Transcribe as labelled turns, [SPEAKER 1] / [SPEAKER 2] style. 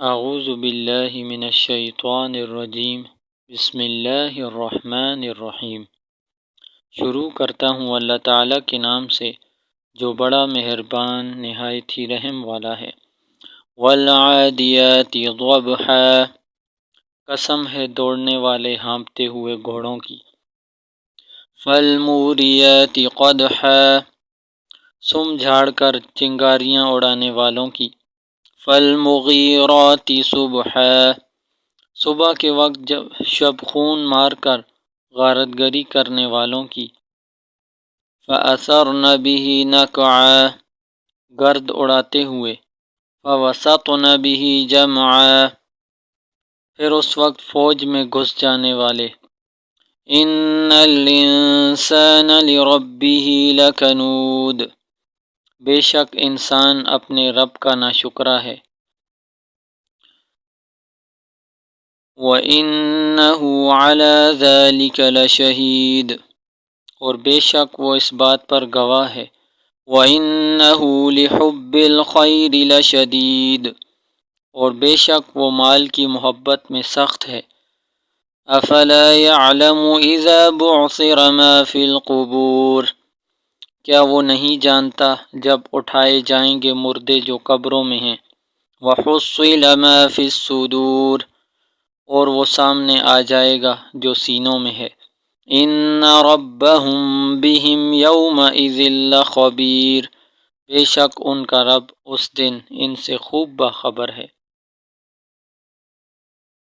[SPEAKER 1] اعوذ باللہ من الشیطان الرجیم بسم اللہ الرحمن الرحیم۔ شروع کرتا ہوں اللہ تعالیٰ کے نام سے جو بڑا مہربان نہایت ہی رحم والا ہے۔ والعادیات ضبحا، قسم ہے دوڑنے والے ہانپتے ہوئے گھوڑوں کی۔ فالموریات قدحا، سم جھاڑ کر چنگاریاں اڑانے والوں کی۔ فالمغیرات صبحا، صبح کے وقت جب شب خون مار کر غارت گری کرنے والوں کی۔ فأثرن به نقعا، گرد اڑاتے ہوئے۔ فوسطن به جمعا، پھر اس وقت فوج میں گھس جانے والے۔ ان الانسان لربه لکنود، بے شک انسان اپنے رب کا ناشکرا ہے۔ وَإِنَّهُ عَلَى ذَلِكَ لَشَهِيدٌ، اور بے شک وہ اس بات پر گواہ ہے۔ وَإِنَّهُ لِحُبِّ الْخَيْرِ لَشَدِيدٌ، اور بے شک وہ مال کی محبت میں سخت ہے۔ أَفَلَا يَعْلَمُ إِذَا بُعْثِرَ مَا فِي الْقُبُورِ، کیا وہ نہیں جانتا جب اٹھائے جائیں گے مردے جو قبروں میں ہیں۔ وَحُصِّلَ مَا فِي الصُّدُورِ، اور وہ سامنے آ جائے گا جو سینوں میں ہے۔ إِنَّ رَبَّهُمْ بِهِمْ يَوْمَئِذٍ لَخَبِيرٌ، بے شک ان کا رب اس دن ان سے خوب باخبر ہے۔